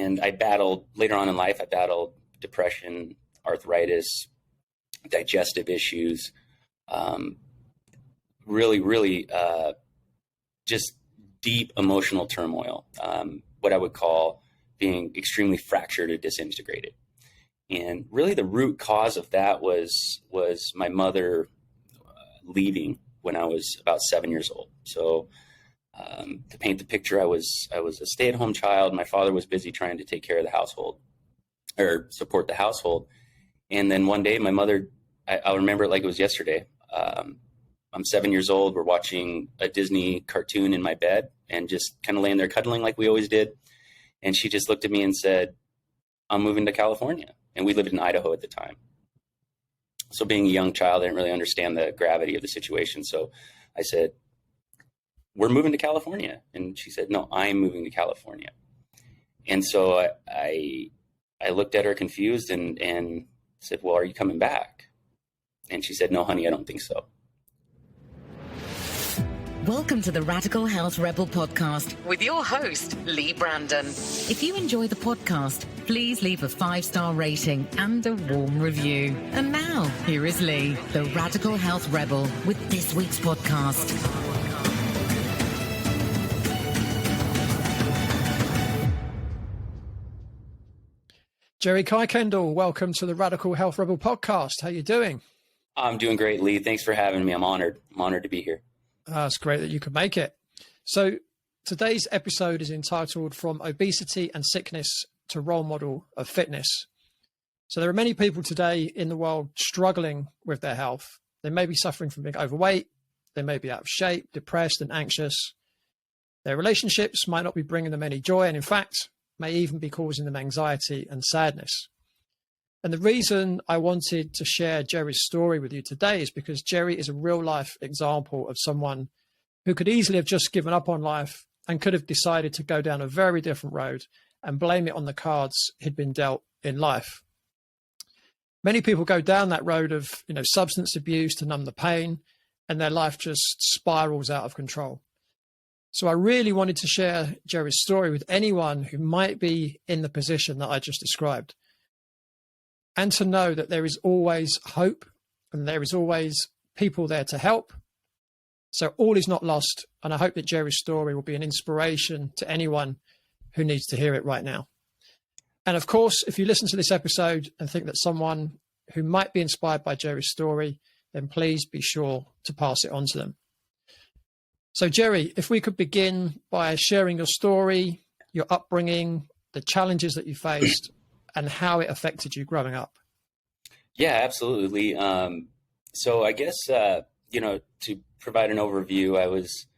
And later on in life, I battled depression, arthritis, digestive issues, really, just deep emotional turmoil, what I would call being extremely fractured or disintegrated. And really the root cause of that was my mother leaving when I was about 7 years old. So to paint the picture, I was a stay-at-home child. My father was busy trying to take care of the household or support the household. And then one day my mother, I'll remember it like it was yesterday. I'm 7 years old. We're watching a Disney cartoon in my bed and just kind of laying there cuddling like we always did. And she just looked at me and said, "I'm moving to California." And we lived in Idaho at the time. So being a young child, I didn't really understand the gravity of the situation. So I said, "We're moving to California." And she said, "No, I'm moving to California." And so I looked at her confused and said, "Well, are you coming back?" And she said, "No, honey, I don't think so." Welcome to the Radical Health Rebel podcast with your host, Leigh Brandon. If you enjoy the podcast, please leave a 5-star rating and a warm review. And now, here is Leigh, the Radical Health Rebel, with this week's podcast. Jerry Kuykendall, welcome to the Radical Health Rebel podcast. How you doing? I'm doing great, Leigh. Thanks for having me. I'm honored. I'm honored to be here. It's great that you could make it. So today's episode is entitled From Obesity and Sickness to Role Model of Fitness. So there are many people today in the world struggling with their health. They may be suffering from being overweight. They may be out of shape, depressed and anxious. Their relationships might not be bringing them any joy, and in fact, may even be causing them anxiety and sadness. And the reason I wanted to share Jerry's story with you today is because Jerry is a real life example of someone who could easily have just given up on life and could have decided to go down a very different road and blame it on the cards he'd been dealt in life. Many people go down that road of, substance abuse to numb the pain, and their life just spirals out of control. So I really wanted to share Jerry's story with anyone who might be in the position that I just described. And to know that there is always hope and there is always people there to help. So all is not lost. And I hope that Jerry's story will be an inspiration to anyone who needs to hear it right now. And of course, if you listen to this episode and think that someone who might be inspired by Jerry's story, then please be sure to pass it on to them. So Jerry, if we could begin by sharing your story, your upbringing, the challenges that you faced, and how it affected you growing up. Yeah, absolutely. So I guess, to provide an overview, I was,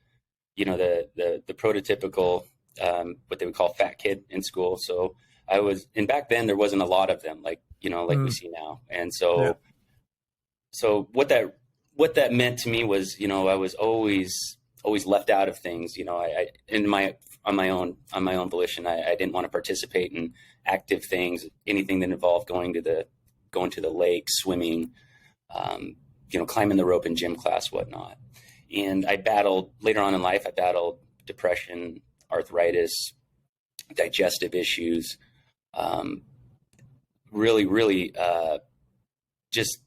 the prototypical, what they would call fat kid in school. So I was, and back then there wasn't a lot of them like we see now. And so, so what that meant to me was, I was always left out of things. On my own volition, I didn't want to participate in active things, anything that involved going to the lake, swimming, climbing the rope in gym class, whatnot. And later on in life, I battled depression, arthritis, digestive issues, really, just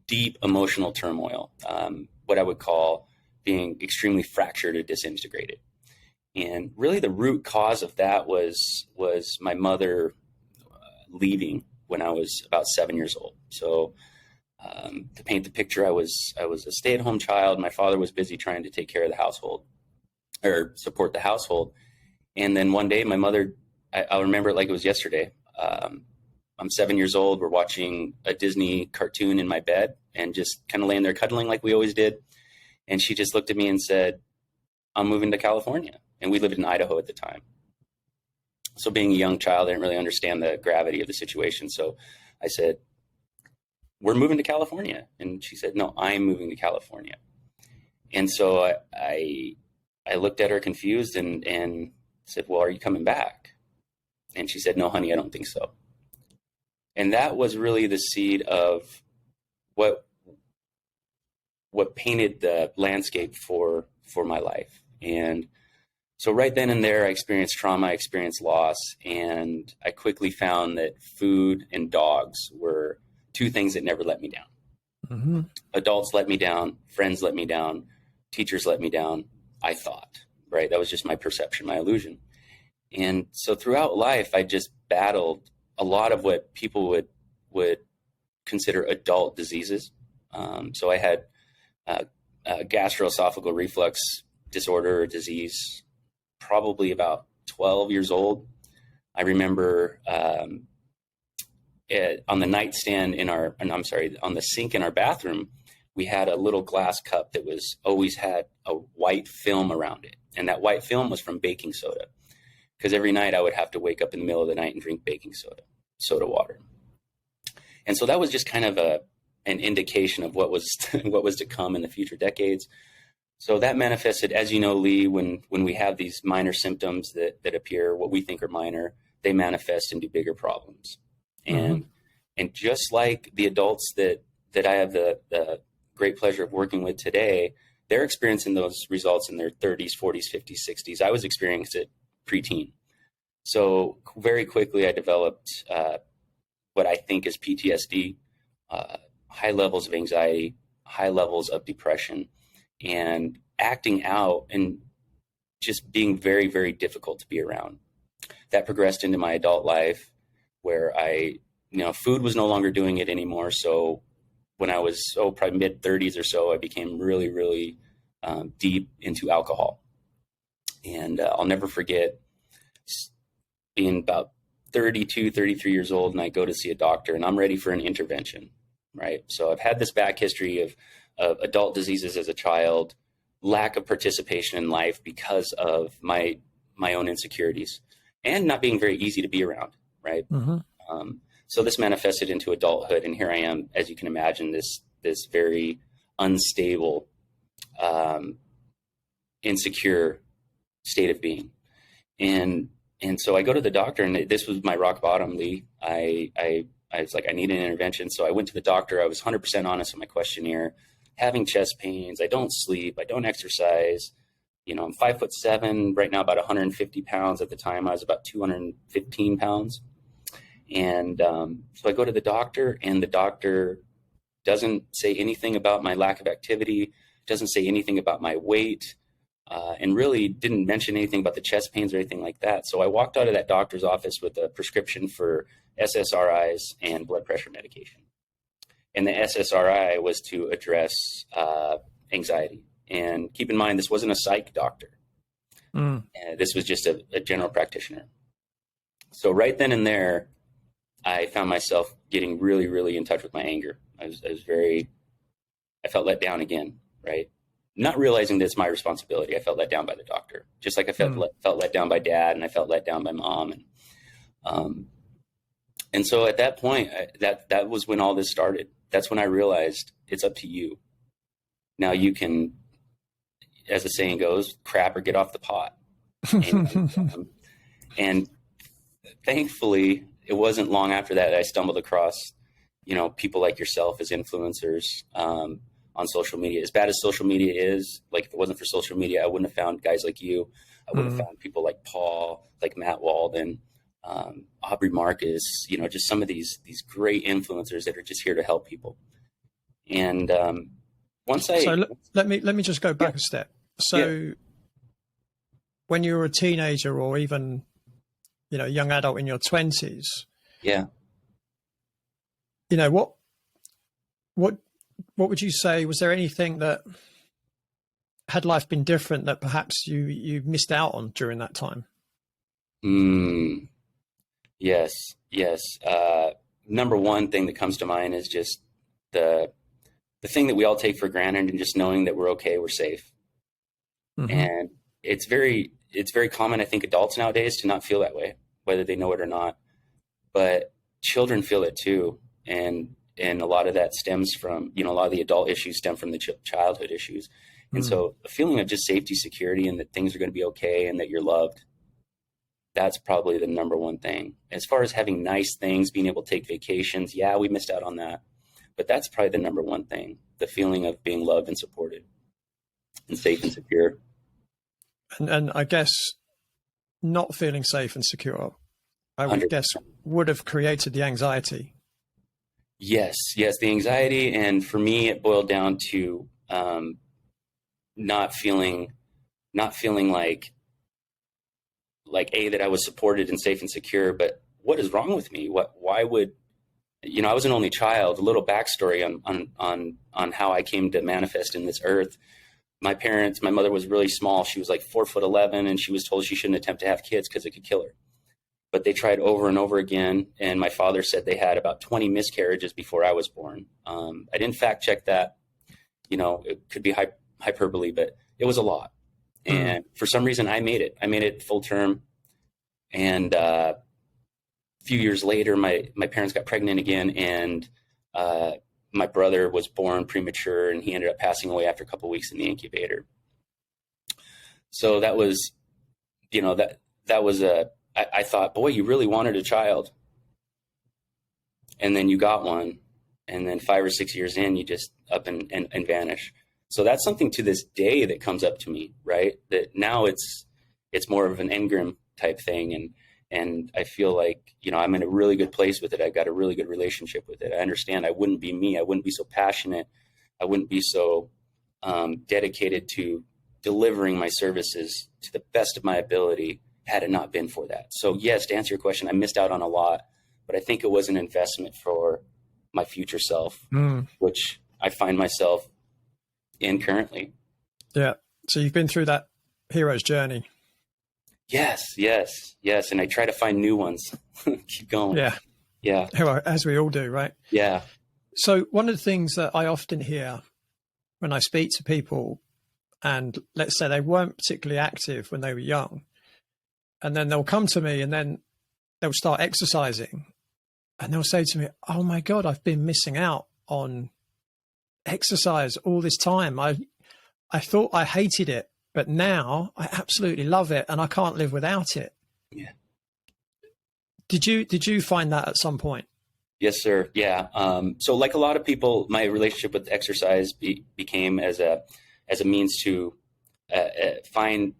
deep emotional turmoil, what I would call being extremely fractured or disintegrated. And really the root cause of that was my mother leaving when I was about 7 years old. So to paint the picture, I was a stay-at-home child. My father was busy trying to take care of the household or support the household. And then one day my mother, I'll remember it like it was yesterday. I'm 7 years old. We're watching a Disney cartoon in my bed and just kind of laying there cuddling like we always did. And she just looked at me and said, "I'm moving to California." And we lived in Idaho at the time. So being a young child, I didn't really understand the gravity of the situation. So I said, "We're moving to California." And she said, "No, I'm moving to California." And so I looked at her confused and said, "Well, are you coming back?" And she said, "No, honey, I don't think so." And that was really the seed of what painted the landscape for my life. And So right then and there, I experienced trauma, I experienced loss, and I quickly found that food and dogs were two things that never let me down. Mm-hmm. Adults let me down, friends let me down, teachers let me down, I thought, right? That was just my perception, my illusion. And so throughout life, I just battled a lot of what people would consider adult diseases. So I had gastroesophageal reflux disorder or disease, probably about 12 years old. I remember on the nightstand on the sink in our bathroom, we had a little glass cup that was always had a white film around it. And that white film was from baking soda. Because every night I would have to wake up in the middle of the night and drink baking soda water. And so that was just kind of an indication of what was to come in the future decades. So that manifested, as you know, Leigh, when we have these minor symptoms that appear, what we think are minor, they manifest into bigger problems. And just like the adults that I have the great pleasure of working with today, they're experiencing those results in their 30s, 40s, 50s, 60s. I was experiencing it preteen. So very quickly I developed what I think is PTSD, high levels of anxiety, high levels of depression, and acting out and just being very, very difficult to be around. That progressed into my adult life where food was no longer doing it anymore. So when I was probably mid 30s or so, I became really, really deep into alcohol. And I'll never forget being about 32, 33 years old, and I go to see a doctor and I'm ready for an intervention, right? So I've had this back history of adult diseases as a child, lack of participation in life because of my own insecurities, and not being very easy to be around, right? So this manifested into adulthood, and here I am, as you can imagine, this very unstable, insecure state of being. And so I go to the doctor, and this was my rock bottom, Leigh. I was like, I need an intervention. So I went to the doctor. I was 100% honest in my questionnaire, having chest pains. I don't sleep. I don't exercise. I'm 5'7", right now about 150 pounds. At the time, I was about 215 pounds. And so I go to the doctor, and the doctor doesn't say anything about my lack of activity, doesn't say anything about my weight, and really didn't mention anything about the chest pains or anything like that. So I walked out of that doctor's office with a prescription for SSRIs and blood pressure medication. And the SSRI was to address anxiety. And keep in mind, this wasn't a psych doctor. This was just a general practitioner. So right then and there, I found myself getting really, really in touch with my anger. I felt let down again, right? Not realizing that it's my responsibility. I felt let down by the doctor, just like I felt let down by dad, and I felt let down by mom. And so at that point, that was when all this started. That's when I realized it's up to you. Now you can, as the saying goes, crap or get off the pot. And thankfully, it wasn't long after that I stumbled across, people like yourself as influencers on social media. As bad as social media is, like if it wasn't for social media, I wouldn't have found guys like you. I would have found people like Paul, like Matt Walden, Aubrey Marcus, just some of these great influencers that are just here to help people. And let me just go back a step. So when you were a teenager or even, young adult in your 20s, what would you say? Was there anything that, had life been different, that perhaps you missed out on during that time? Yes. Number one thing that comes to mind is just the thing that we all take for granted, and just knowing that we're okay, we're safe. And it's very common, I think, adults nowadays to not feel that way, whether they know it or not. But children feel it too, and a lot of that stems from, a lot of the adult issues stem from the childhood issues. And so a feeling of just safety, security, and that things are going to be okay, and that you're loved. That's probably the number one thing. As far as having nice things, being able to take vacations, we missed out on that. But that's probably the number one thing, the feeling of being loved and supported and safe and secure. And I guess not feeling safe and secure, I would 100%. guess, would have created the anxiety. Yes, the anxiety. And for me, it boiled down to not feeling like that I was supported and safe and secure, but what is wrong with me? Why would, I was an only child. A little backstory on how I came to manifest in this earth. My mother was really small. She was like 4'11", and she was told she shouldn't attempt to have kids because it could kill her. But they tried over and over again. And my father said they had about 20 miscarriages before I was born. I didn't fact check that. It could be hyperbole, but it was a lot. And for some reason I made it full term. And a few years later, my parents got pregnant again, and my brother was born premature, and he ended up passing away after a couple of weeks in the incubator. So that was, I thought, boy, you really wanted a child. And then you got one. And then 5 or 6 years in, you just up and vanish. So that's something to this day that comes up to me, right? That now it's more of an Engram type thing. And I feel like, I'm in a really good place with it. I've got a really good relationship with it. I understand I wouldn't be me. I wouldn't be so passionate. I wouldn't be so dedicated to delivering my services to the best of my ability had it not been for that. So yes, to answer your question, I missed out on a lot, but I think it was an investment for my future self, which I find myself in currently. Yeah. So you've been through that hero's journey. Yes. And I try to find new ones. Keep going. Yeah. As we all do, right? Yeah. So one of the things that I often hear when I speak to people, and let's say they weren't particularly active when they were young, and then they'll come to me and then they'll start exercising, and they'll say to me, oh my God, I've been missing out on exercise all this time. I thought I hated it, but now I absolutely love it and I can't live without it. Yeah. Did you find that at some point? Yes, sir. Yeah. So like a lot of people, my relationship with exercise became as a means to find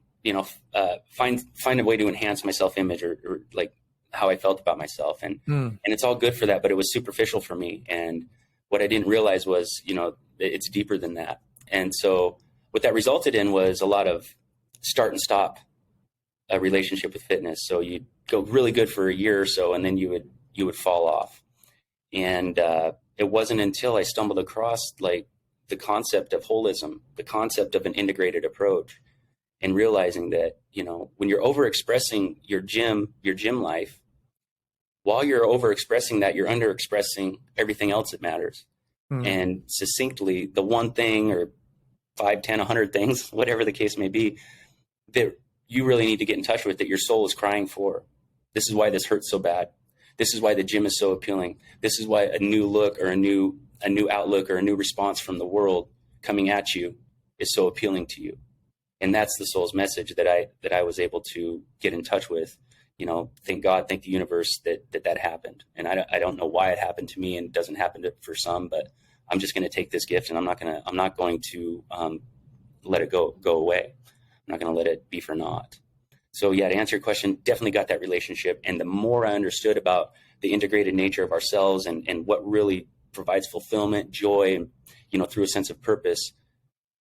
a way to enhance my self-image or like how I felt about myself. And it's all good for that, but it was superficial for me. And what I didn't realize was, it's deeper than that. And so what that resulted in was a lot of start and stop a relationship with fitness. So you'd go really good for a year or so, and then you would fall off. And it wasn't until I stumbled across like the concept of holism, the concept of an integrated approach, and realizing that, when you're overexpressing your gym life, while you're overexpressing that, you're underexpressing everything else that matters. And succinctly, the one thing or 5, 10, 100 things, whatever the case may be, that you really need to get in touch with, that your soul is crying for. This is why this hurts so bad. This is why the gym is so appealing. This is why a new look or a new outlook or a new response from the world coming at you is so appealing to you. And that's the soul's message that I was able to get in touch with. Thank God, thank the universe that happened. And I don't know why it happened to me, and it doesn't happen for some, but I'm just going to take this gift, and I'm not going to let it go away. I'm not going to let it be for naught. So yeah, to answer your question, definitely got that relationship. And the more I understood about the integrated nature of ourselves and what really provides fulfillment, joy, and, through a sense of purpose,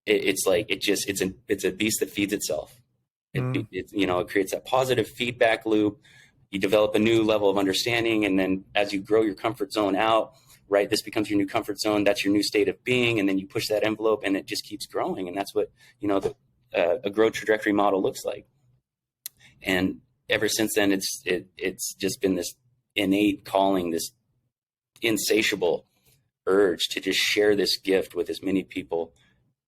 it's a beast that feeds itself. It creates that positive feedback loop. You develop a new level of understanding. And then as you grow your comfort zone out, right, this becomes your new comfort zone. That's your new state of being. And then you push that envelope and it just keeps growing. And that's what, a growth trajectory model looks like. And ever since then, it's just been this innate calling, this insatiable urge to just share this gift with as many people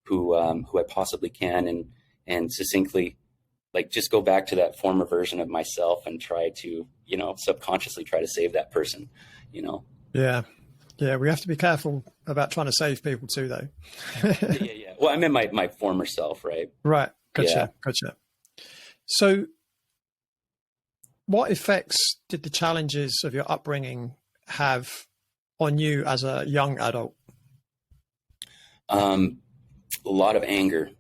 who I possibly can, and succinctly, like, just go back to that former version of myself and try to, subconsciously try to save that person, Yeah. Yeah. We have to be careful about trying to save people too, though. Yeah. Well, I meant my former self, right? Right. Gotcha. So what effects did the challenges of your upbringing have on you as a young adult? A lot of anger.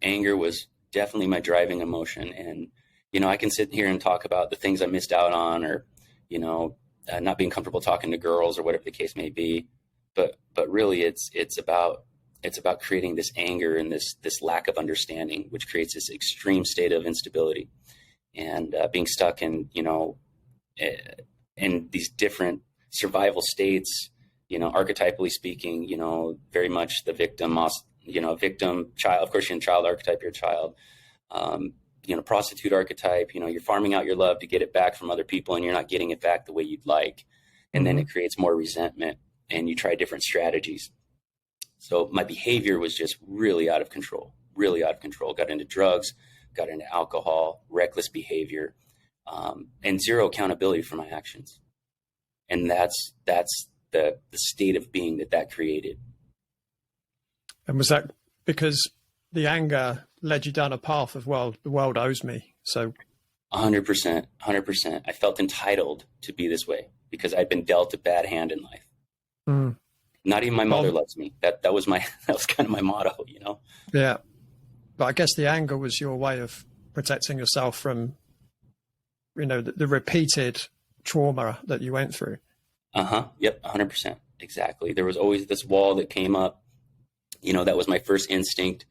Anger was definitely my driving emotion. And, I can sit here and talk about the things I missed out on, or, not being comfortable talking to girls or whatever the case may be. But really it's about creating this anger and this lack of understanding, which creates this extreme state of instability and being stuck in, in these different survival states, archetypally speaking, very much the victim, victim, child, of course, you're in child archetype, you're a child, prostitute archetype, you're farming out your love to get it back from other people, and you're not getting it back the way you'd like. And then it creates more resentment, and you try different strategies. So my behavior was just really out of control, got into drugs, got into alcohol, reckless behavior, and zero accountability for my actions. And that's the state of being that created. And was that because the anger led you down a path of, well, the world owes me? So 100%. I felt entitled to be this way because I'd been dealt a bad hand in life. Not even my mother loves me. That was kind of my motto, Yeah. But I guess the anger was your way of protecting yourself from, the repeated trauma that you went through. Yep. 100%. Exactly. There was always this wall that came up, that was my first instinct,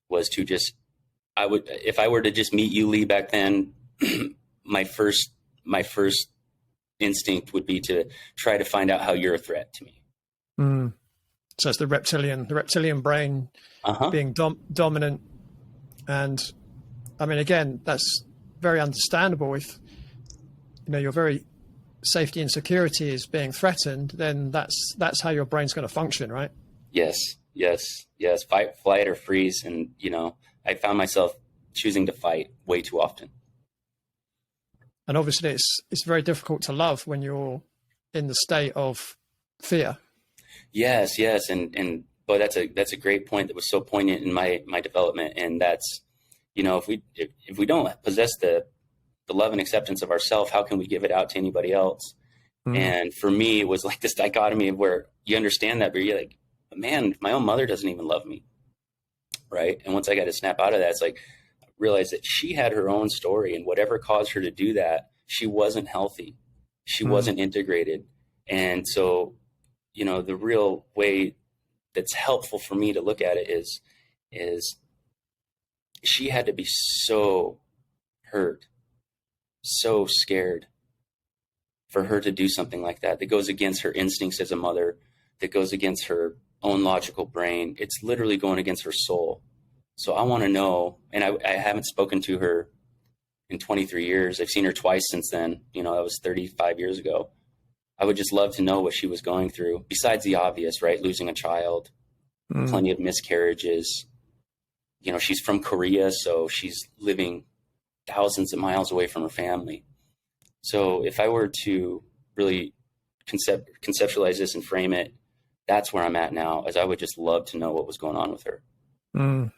was to just, if I were to just meet you, Leigh, back then, my first instinct would be to try to find out how you're a threat to me. So it's the reptilian brain being dominant. And I mean, again, that's very understandable. If, your very safety and security is being threatened, then that's how your brain's going to function, right? Yes. Fight, flight, or freeze. And, I found myself choosing to fight way too often. And obviously it's very difficult to love when you're in the state of fear. Yes. And but that's a great point that was so poignant in my development. And that's, if we don't possess the love and acceptance of ourselves, how can we give it out to anybody else? And for me, it was like this dichotomy of where you understand that, but you're like, man, my own mother doesn't even love me. Right. And once I got to snap out of that, it's like, I realized that she had her own story, and whatever caused her to do that, she wasn't healthy. She wasn't integrated. And so, the real way that's helpful for me to look at it is she had to be so hurt, so scared for her to do something like that goes against her instincts as a mother, that goes against her own logical brain. It's literally going against her soul. So I want to know, and I haven't spoken to her in 23 years. I've seen her twice since then. That was 35 years ago. I would just love to know what she was going through, besides the obvious, right? Losing a child, plenty of miscarriages. She's from Korea, so she's living thousands of miles away from her family. So if I were to really conceptualize this and frame it, that's where I'm at now, as I would just love to know what was going on with her. And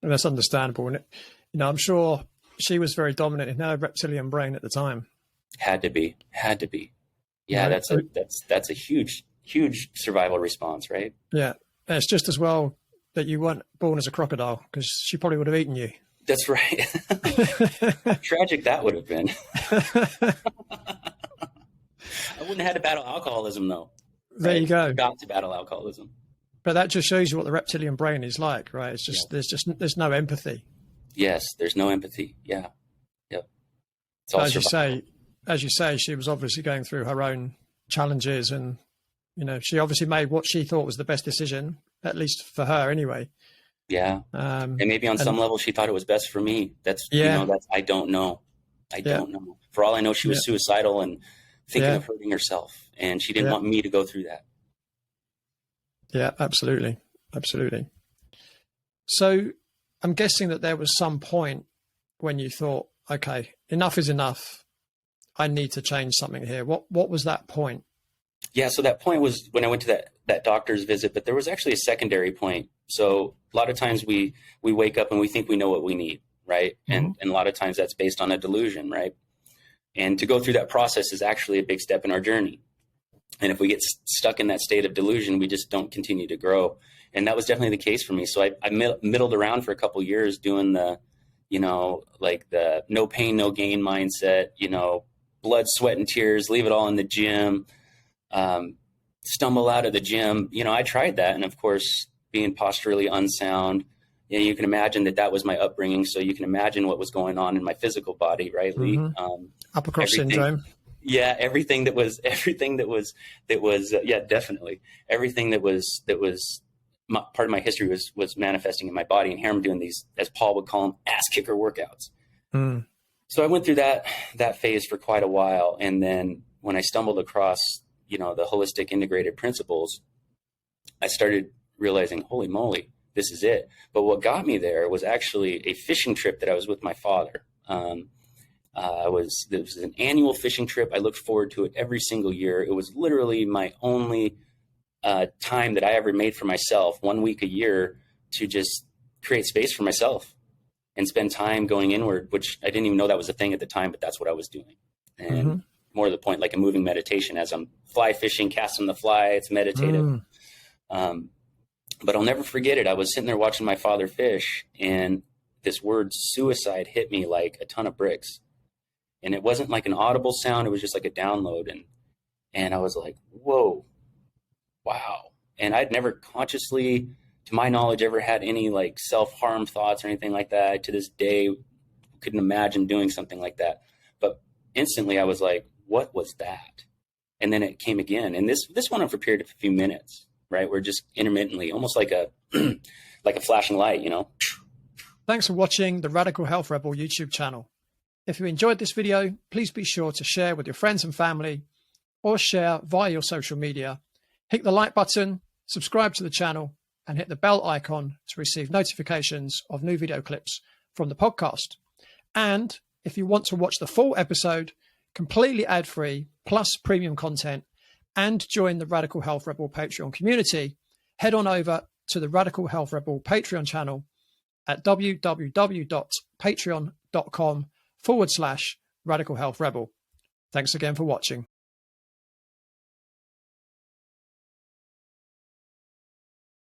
that's understandable. And, I'm sure she was very dominant in her reptilian brain at the time. Had to be. Yeah, right. That's a huge survival response, right? Yeah. And it's just as well that you weren't born as a crocodile, because she probably would have eaten you. That's right. How tragic that would have been. I wouldn't have had to battle alcoholism, though. There you go. Got to battle alcoholism. But that just shows you what the reptilian brain is like, right? It's just there's no empathy. Yes, there's no empathy. Yeah. Yep. It's all as you say, she was obviously going through her own challenges, and she obviously made what she thought was the best decision, at least for her anyway. Yeah. And maybe on some level she thought it was best for me. That's I don't know. I don't know. For all I know, she was suicidal and thinking of hurting herself, and she didn't want me to go through that. Yeah, absolutely. So I'm guessing that there was some point when you thought, okay, enough is enough. I need to change something here. What was that point? Yeah, so that point was when I went to that doctor's visit, but there was actually a secondary point. So a lot of times we wake up and we think we know what we need, right? And a lot of times that's based on a delusion, right? And to go through that process is actually a big step in our journey. And if we get stuck in that state of delusion, we just don't continue to grow. And that was definitely the case for me. So I middled around for a couple of years doing the like the no pain, no gain mindset, blood, sweat, and tears, leave it all in the gym, stumble out of the gym. I tried that. And of course, being posturally unsound, you can imagine that was my upbringing. So you can imagine what was going on in my physical body, right, Leigh? Upper crotch syndrome. Yeah, everything that was, yeah, definitely everything that was part of my history was manifesting in my body. And here I'm doing these, as Paul would call them, ass kicker workouts. So I went through that phase for quite a while. And then when I stumbled across, the holistic integrated principles, I started realizing, holy moly, this is it. But what got me there was actually a fishing trip that I was with my father. It was an annual fishing trip. I looked forward to it every single year. It was literally my only time that I ever made for myself, 1 week a year, to just create space for myself and spend time going inward, which I didn't even know that was a thing at the time, but that's what I was doing. And more to the point, like a moving meditation. As I'm fly fishing, casting the fly, it's meditative. But I'll never forget it. I was sitting there watching my father fish, and this word suicide hit me like a ton of bricks. And it wasn't like an audible sound. It was just like a download. And I was like, whoa, wow. And I'd never consciously, to my knowledge, ever had any like self-harm thoughts or anything like that. To this day, couldn't imagine doing something like that. But instantly I was like, what was that? And then it came again. And this went on for a period of a few minutes, right? We're just intermittently, almost like a like a flashing light, Thanks for watching the Radical Health Rebel YouTube channel. If you enjoyed this video, please be sure to share with your friends and family, or share via your social media. Hit the like button, subscribe to the channel, and hit the bell icon to receive notifications of new video clips from the podcast. And if you want to watch the full episode, completely ad-free, plus premium content, and join the Radical Health Rebel Patreon community, head on over to the Radical Health Rebel Patreon channel at www.patreon.com/Radical Health Rebel. Thanks again for watching.